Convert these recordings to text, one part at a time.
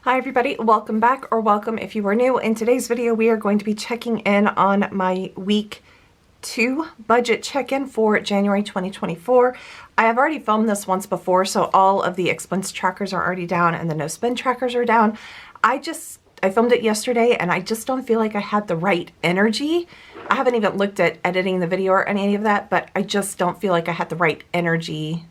Hi everybody, welcome back, or welcome if you are new. In today's video we are going to be checking in on my week 2 budget check-in for January 2024. I have already filmed this once before, so all of the expense trackers are already down and the no spend trackers are down. I filmed it yesterday and I just don't feel like I had the right energy. I haven't even looked at editing the video or any of that, but I just don't feel like I had the right energy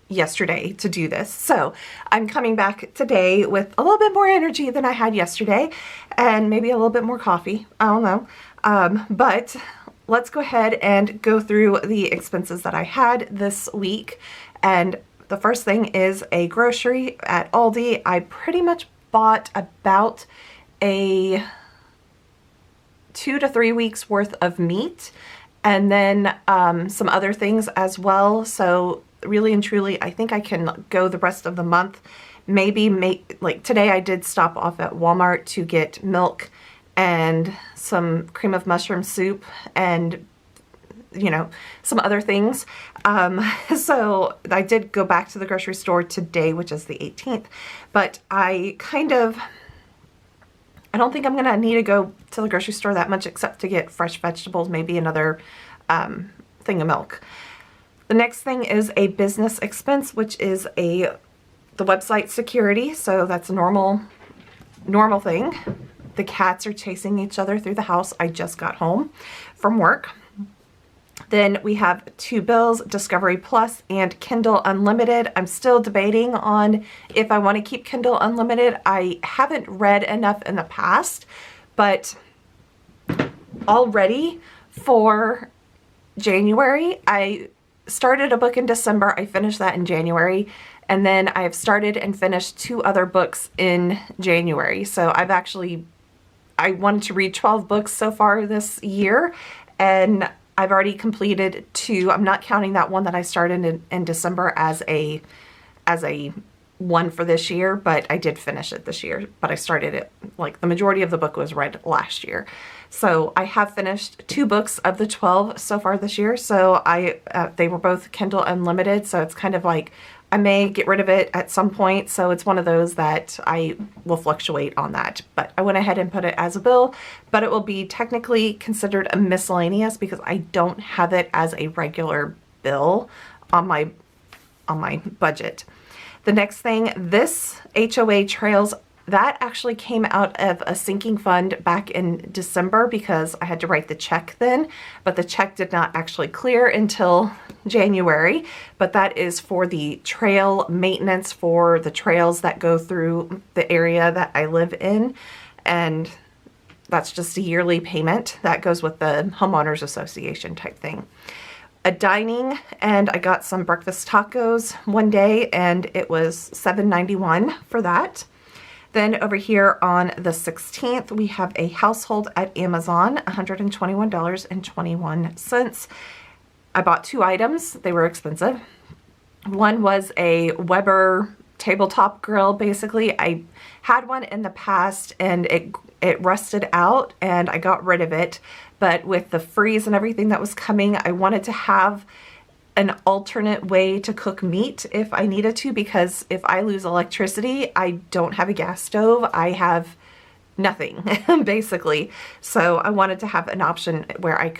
yesterday to do this. So I'm coming back today with a little bit more energy than I had yesterday and maybe a little bit more coffee. I don't know. But let's go ahead and go through the expenses that I had this week. And the first thing is a grocery at Aldi. I pretty much bought about a 2 to 3 weeks worth of meat and then some other things as well. So really and truly, I think I can go the rest of the month. Maybe like today I did stop off at Walmart to get milk and some cream of mushroom soup and, you know, some other things. So I did go back to the grocery store today, which is the 18th, but I don't think I'm going to need to go to the grocery store that much except to get fresh vegetables, maybe another thing of milk. The next thing is a business expense, which is the website security. So that's a normal thing. The cats are chasing each other through the house. I just got home from work. Then we have 2 bills, Discovery Plus and Kindle Unlimited. I'm still debating on if I want to keep Kindle Unlimited. I haven't read enough in the past, but already for January, I started a book in December. I finished that in January. And then I have started and finished 2 other books in January. So I wanted to read 12 books so far this year. And I've already completed 2. I'm not counting that one that I started in December as a one for this year, but I did finish it this year. But I started it, like the majority of the book was read last year. So I have finished 2 books of the 12 so far this year. So they were both Kindle Unlimited. So it's kind of like I may get rid of it at some point. So it's one of those that I will fluctuate on that. But I went ahead and put it as a bill, but it will be technically considered a miscellaneous because I don't have it as a regular bill on my budget. The next thing, this HOA Trails, that actually came out of a sinking fund back in December because I had to write the check then, but the check did not actually clear until January. But that is for the trail maintenance for the trails that go through the area that I live in. And that's just a yearly payment that goes with the homeowners association type thing. A dining, and I got some breakfast tacos one day and it was $7.91 for that. Then over here on the 16th, we have a household at Amazon, $121.21. I bought 2 items. They were expensive. One was a Weber tabletop grill. Basically, I had one in the past and it rusted out and I got rid of it. But with the freeze and everything that was coming, I wanted to have an alternate way to cook meat if I needed to, because if I lose electricity, I don't have a gas stove. I have nothing basically. So I wanted to have an option where I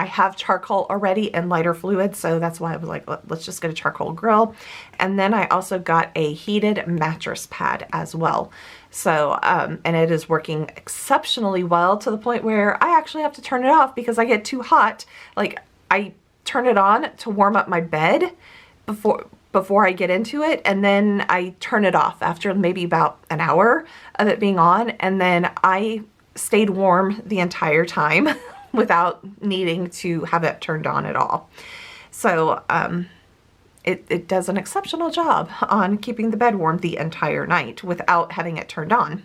have charcoal already and lighter fluid. So that's why I was like, let's just get a charcoal grill. And then I also got a heated mattress pad as well. So, and it is working exceptionally well to the point where I actually have to turn it off because I get too hot. Like I turn it on to warm up my bed before I get into it, and then I turn it off after maybe about an hour of it being on, and then I stayed warm the entire time without needing to have it turned on at all. So it does an exceptional job on keeping the bed warm the entire night without having it turned on.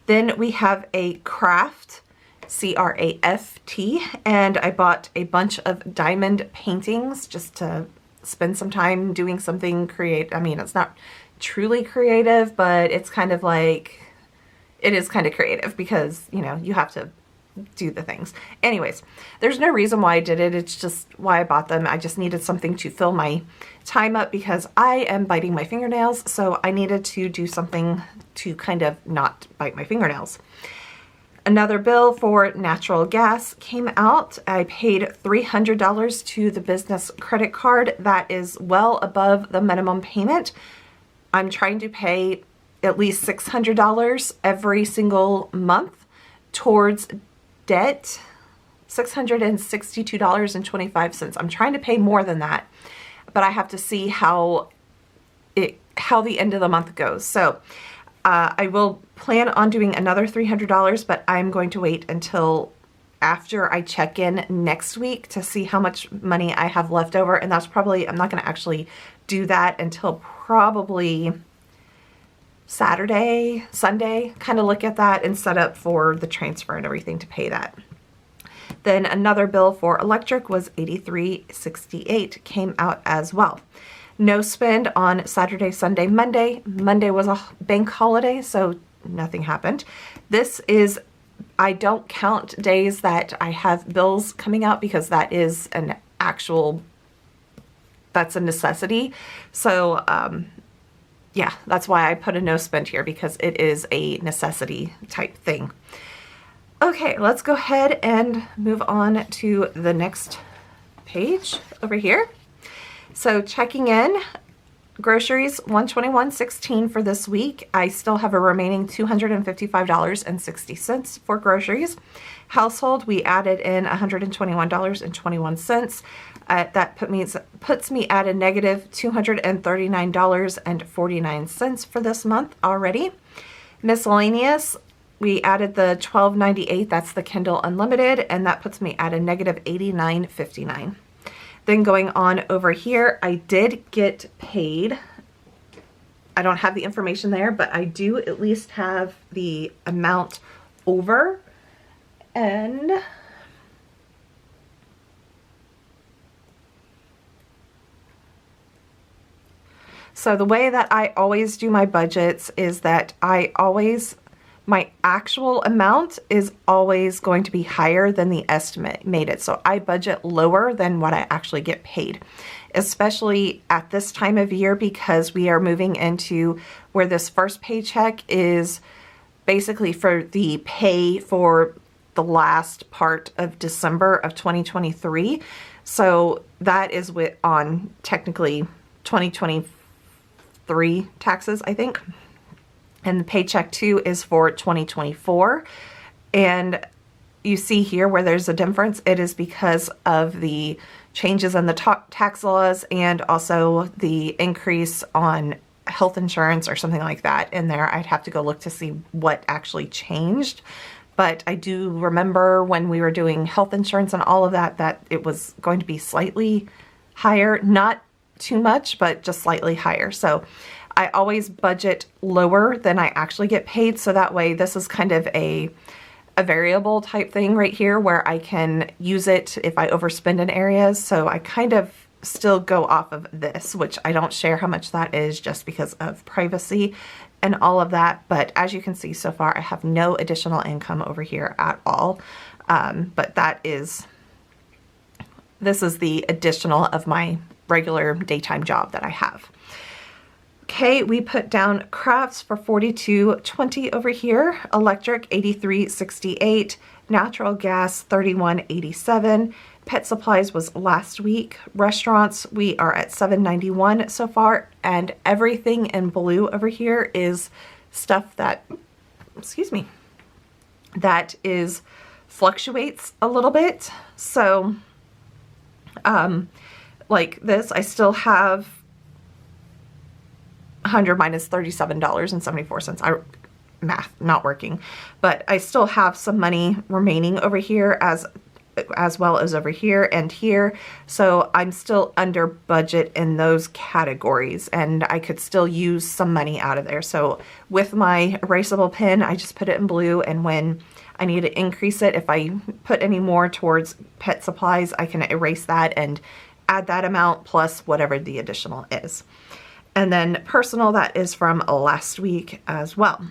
Then we have a Craft, C-R-A-F-T, and I bought a bunch of diamond paintings just to spend some time doing something creative. I mean, it's not truly creative, but it's kind of like, it is kind of creative because, you know, you have to do the things. Anyways, there's no reason why I did it. It's just why I bought them. I just needed something to fill my time up because I am biting my fingernails. So I needed to do something to kind of not bite my fingernails. Another bill for natural gas came out. I paid $300 to the business credit card. That is well above the minimum payment. I'm trying to pay at least $600 every single month towards debt, $662.25. I'm trying to pay more than that, but I have to see how the end of the month goes. So I will plan on doing another $300, but I'm going to wait until after I check in next week to see how much money I have left over. And that's probably, I'm not going to actually do that until probably Saturday, Sunday, kind of look at that and set up for the transfer and everything to pay that. Then another bill for electric was $83.68 came out as well. No spend on Saturday, Sunday, Monday. Monday was a bank holiday, so nothing happened. This is, I don't count days that I have bills coming out because that is an actual, that's a necessity. So, yeah, that's why I put a no spend here because it is a necessity type thing. Okay, let's go ahead and move on to the next page over here. So checking in, groceries, $121.16 for this week. I still have a remaining $255.60 for groceries. Household, we added in $121.21. That puts me at a negative $239.49 for this month already. Miscellaneous, we added the $12.98, that's the Kindle Unlimited, and that puts me at a negative $89.59. Then going on over here, I did get paid. I don't have the information there, but I do at least have the amount over. And so the way that I always do my budgets is that my actual amount is always going to be higher than the estimated. So I budget lower than what I actually get paid, especially at this time of year because we are moving into where this first paycheck is basically for the pay for the last part of December of 2023. So that is on technically 2023 taxes, I think. And the paycheck 2 is for 2024. And you see here where there's a difference, it is because of the changes in the tax laws and also the increase on health insurance or something like that in there. I'd have to go look to see what actually changed. But I do remember when we were doing health insurance and all of that, that it was going to be slightly higher, not too much, but just slightly higher. So I always budget lower than I actually get paid. So that way, this is kind of a variable type thing right here where I can use it if I overspend in areas. So I kind of still go off of this, which I don't share how much that is just because of privacy and all of that. But as you can see so far, I have no additional income over here at all. But this is the additional of my regular daytime job that I have. Okay, we put down crafts for $42.20 over here, electric $83.68, natural gas $31.87, pet supplies was last week, restaurants we are at $7.91 so far, and everything in blue over here is stuff that, excuse me, that is fluctuates a little bit. So, like this, I still have 100 minus $37.74. Math not working, but I still have some money remaining over here as well as over here and here. So I'm still under budget in those categories and I could still use some money out of there. So with my erasable pen, I just put it in blue, and when I need to increase it, if I put any more towards pet supplies, I can erase that and add that amount plus whatever the additional is. And then personal, that is from last week as well.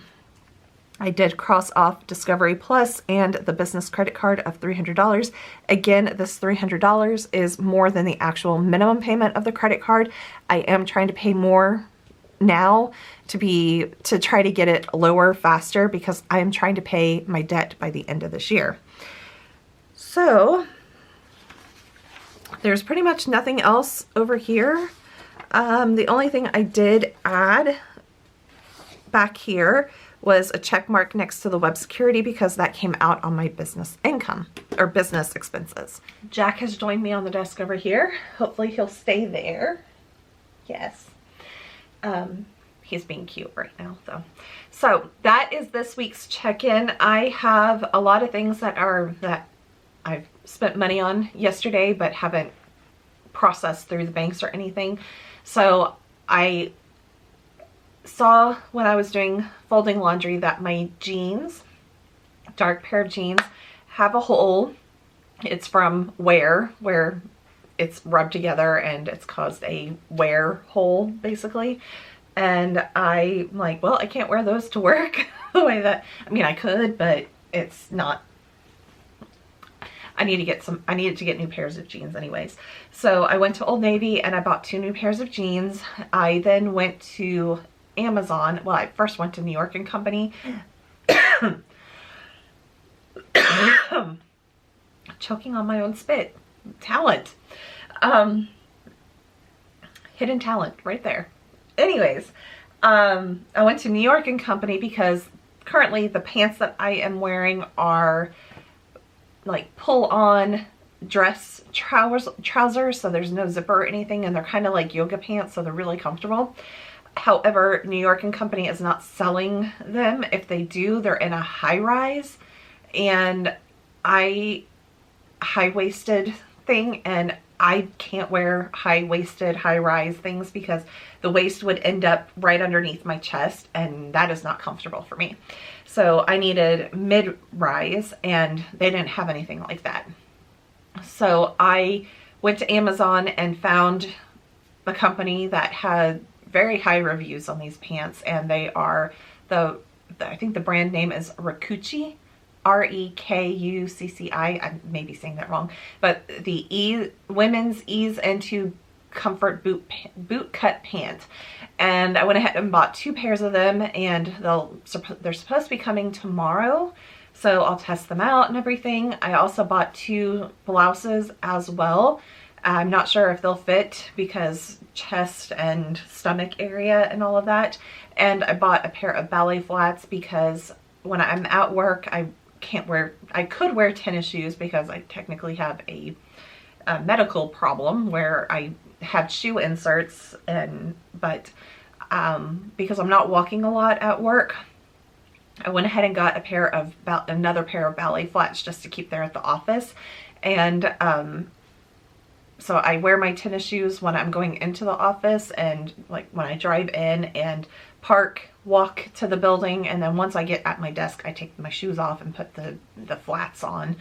I did cross off Discovery Plus and the business credit card of $300. Again, this $300 is more than the actual minimum payment of the credit card. I am trying to pay more now to try to get it lower faster because I am trying to pay my debt by the end of this year. So there's pretty much nothing else over here. The only thing I did add back here was a check mark next to the web security because that came out on my business income or business expenses. Jack has joined me on the desk over here. Hopefully he'll stay there. Yes. He's being cute right now though. So that is this week's check-in. I have a lot of things that I've spent money on yesterday but haven't processed through the banks or anything. So I saw when I was doing folding laundry that my jeans, dark pair of jeans, have a hole. It's from wear, where it's rubbed together and it's caused a wear hole basically. And I'm like, well, I can't wear those to work the way that, I mean, I could, but it's not, I needed to get new pairs of jeans anyways. So I went to Old Navy and I bought 2 new pairs of jeans. I then went to Amazon. Well, I first went to New York and Company. Choking on my own spit. Talent. Hidden talent right there. Anyways, I went to New York and Company because currently the pants that I am wearing are like pull on dress trousers, so there's no zipper or anything, and they're kind of like yoga pants, so they're really comfortable. However, New York and Company is not selling them. If they do, they're in a high rise, and high-waisted thing, and I can't wear high-waisted, high-rise things because the waist would end up right underneath my chest, and that is not comfortable for me. So I needed mid-rise, and they didn't have anything like that. So I went to Amazon and found a company that had very high reviews on these pants, and they are I think the brand name is Rekucci. Rekucci. I may be saying that wrong, but the women's ease into comfort boot cut pant. And I went ahead and bought 2 pairs of them, and they're supposed to be coming tomorrow, so I'll test them out and everything. I also bought 2 blouses as well. I'm not sure if they'll fit because chest and stomach area and all of that. And I bought a pair of ballet flats because when I'm at work, I could wear tennis shoes because I technically have a medical problem where I have shoe inserts, but because I'm not walking a lot at work, I went ahead and got another pair of ballet flats just to keep there at the office. And so I wear my tennis shoes when I'm going into the office, and like when I drive in and walk to the building, and then once I get at my desk, I take my shoes off and put the flats on.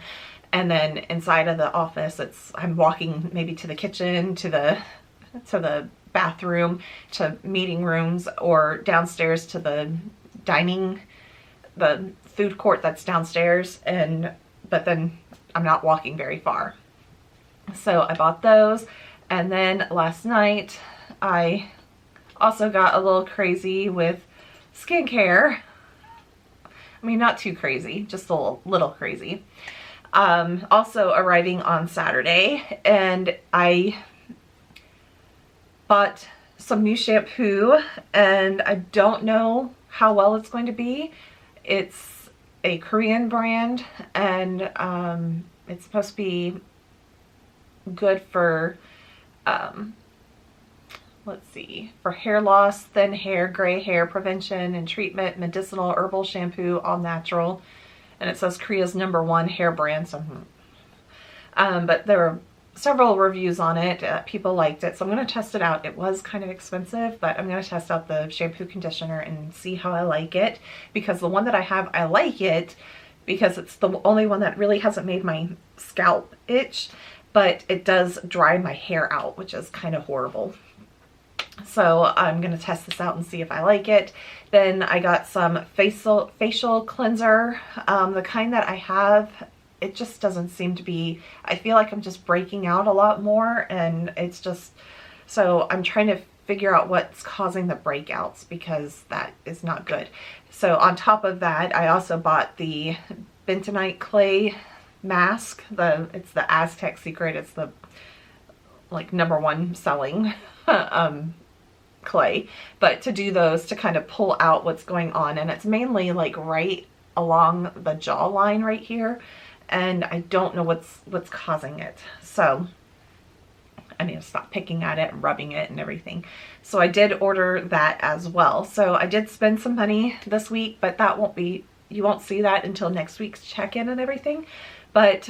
And then inside of the office, I'm walking maybe to the kitchen, to the bathroom, to meeting rooms, or downstairs to the food court that's downstairs, but then I'm not walking very far. So I bought those, and then last night I also got a little crazy with skincare. I mean, not too crazy, just a little crazy. Also arriving on Saturday, and I bought some new shampoo, and I don't know how well it's going to be. It's a Korean brand, and it's supposed to be good for let's see, for hair loss, thin hair, gray hair prevention and treatment, medicinal herbal shampoo, all natural. And it says Korea's #1 hair brand. So, but there were several reviews on it. People liked it, so I'm going to test it out. It was kind of expensive, but I'm going to test out the shampoo conditioner and see how I like it, because the one that I have, I like it because it's the only one that really hasn't made my scalp itch, but it does dry my hair out, which is kind of horrible. So I'm going to test this out and see if I like it. Then I got some facial cleanser. The kind that I have, it just doesn't seem to be, I feel like I'm just breaking out a lot more, and it's just, so I'm trying to figure out what's causing the breakouts, because that is not good. So on top of that, I also bought the bentonite clay mask. It's the Aztec Secret. It's the like #1 selling clay, but to do those, to kind of pull out what's going on, and it's mainly like right along the jawline right here, and I don't know what's causing it. So I need to stop picking at it and rubbing it and everything. So I did order that as well. So I did spend some money this week, but that won't be, you won't see that until next week's check-in and everything. But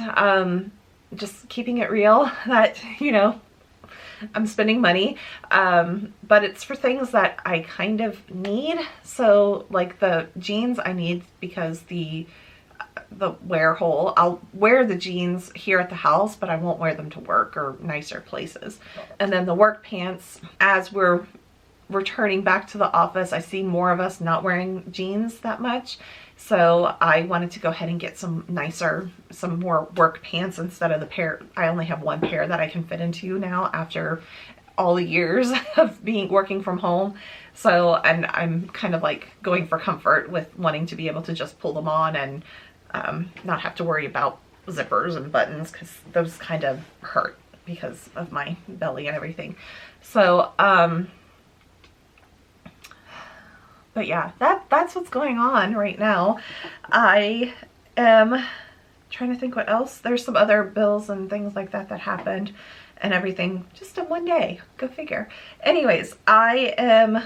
just keeping it real that, you know, I'm spending money, but it's for things that I kind of need. So like the jeans I need because the wear hole, I'll wear the jeans here at the house, but I won't wear them to work or nicer places. And then the work pants, as we're returning back to the office, I see more of us not wearing jeans that much. So I wanted to go ahead and get some more work pants instead of the pair. I only have one pair that I can fit into now after all the years of working from home. So, and I'm kind of like going for comfort with wanting to be able to just pull them on and not have to worry about zippers and buttons, because those kind of hurt because of my belly and everything. So, but yeah, that's what's going on right now. I am trying to think what else. There's some other bills and things like that that happened and everything just in one day. Go figure. Anyways, I am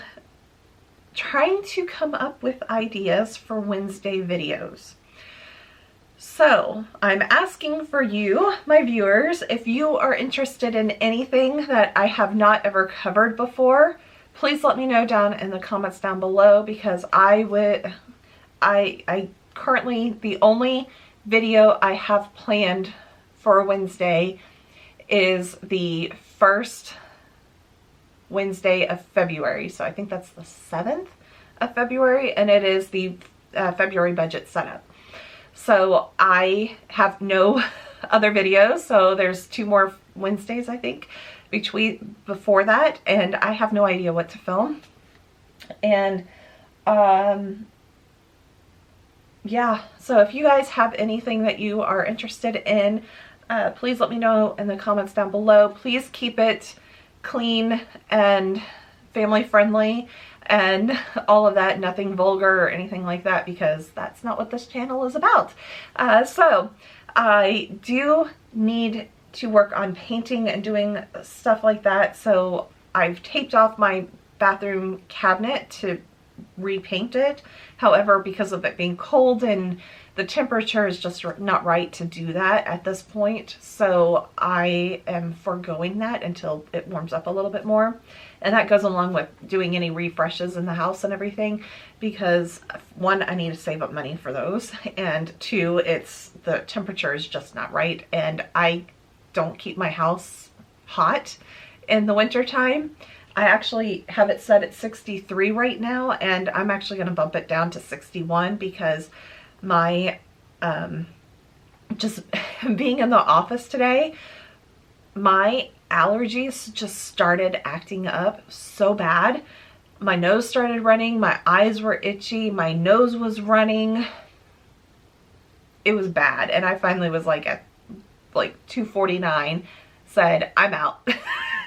trying to come up with ideas for Wednesday videos. So I'm asking for you, my viewers, if you are interested in anything that I have not ever covered before, please let me know down in the comments down below, because I currently, the only video I have planned for Wednesday is the first Wednesday of February. So I think that's the 7th of February, and it is the February budget setup. So I have no other videos, so there's 2 more Wednesdays, I think, before that, and I have no idea what to film. And yeah, so if you guys have anything that you are interested in, please let me know in the comments down below. Please keep it clean and family friendly and all of that, nothing vulgar or anything like that, because that's not what this channel is about. So I do need to work on painting and doing stuff like that. So I've taped off my bathroom cabinet to repaint it. However, because of it being cold and the temperature is just not right to do that at this point. So I am foregoing that until it warms up a little bit more. And that goes along with doing any refreshes in the house and everything, because 1, I need to save up money for those, and 2, the temperature is just not right, and I don't keep my house hot in the winter time. I actually have it set at 63 right now, and I'm actually going to bump it down to 61 because my just being in the office today, my allergies just started acting up so bad. My nose started running, my eyes were itchy, my nose was running. It was bad, and I finally was like at like 2:49, said, I'm out.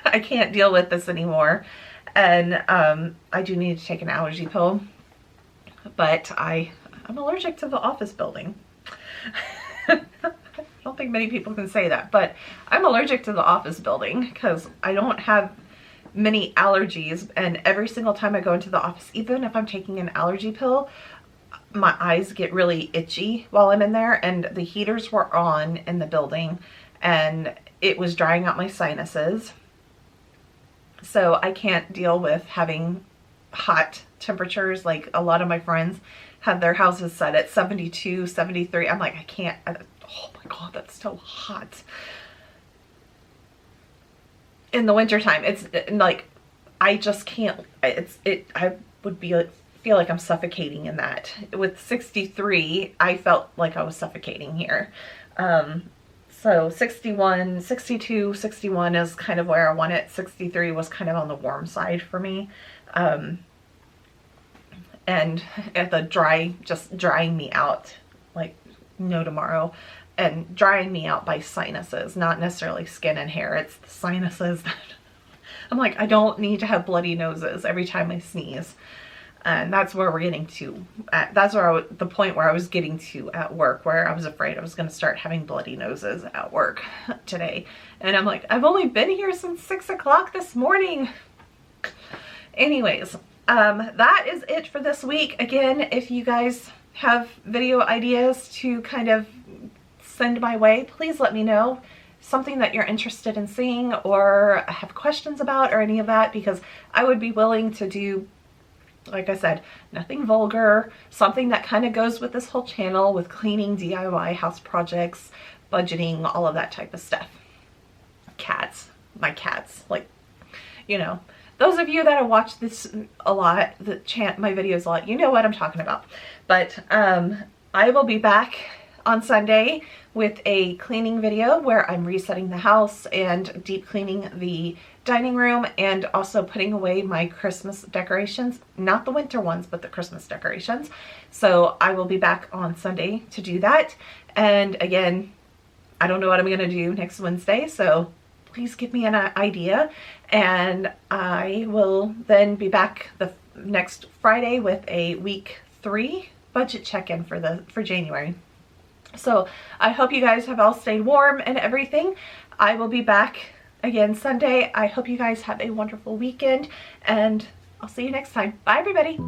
I can't deal with this anymore. And I do need to take an allergy pill, but I'm allergic to the office building. I don't think many people can say that, but I'm allergic to the office building because I don't have many allergies, and every single time I go into the office, even if I'm taking an allergy pill, my eyes get really itchy while I'm in there, and the heaters were on in the building and it was drying out my sinuses. So I can't deal with having hot temperatures. Like a lot of my friends have their houses set at 72, 73. I'm like, I can't. Oh my God, that's so hot. In the wintertime, it's like I just can't, I would feel like I'm suffocating in that. With 63, I felt like I was suffocating here. So 61, 62, 61 is kind of where I want it. 63 was kind of on the warm side for me. And at the dry, just drying me out like no tomorrow, and drying me out by sinuses, not necessarily skin and hair. It's the sinuses that I'm like, I don't need to have bloody noses every time I sneeze. And that's where we're getting to. That's where the point where I was getting to at work, where I was afraid I was going to start having bloody noses at work today. And I'm like, I've only been here since 6 o'clock this morning. Anyways, that is it for this week. Again, if you guys have video ideas to kind of send my way, please let me know. Something that you're interested in seeing or have questions about or any of that, because I would be willing to do, like I said, nothing vulgar, something that kind of goes with this whole channel, with cleaning, DIY, house projects, budgeting, all of that type of stuff. Cats, my cats, like, you know, those of you that have watched this a lot, my videos a lot, you know what I'm talking about. But I will be back on Sunday with a cleaning video where I'm resetting the house and deep cleaning the dining room, and also putting away my Christmas decorations, not the winter ones, but the Christmas decorations. So I will be back on Sunday to do that. And again, I don't know what I'm going to do next Wednesday, so please give me an idea, and I will then be back the next Friday with a week 3 budget check-in for January. So I hope you guys have all stayed warm and everything. I will be back again Sunday. I hope you guys have a wonderful weekend, and I'll see you next time. Bye, everybody.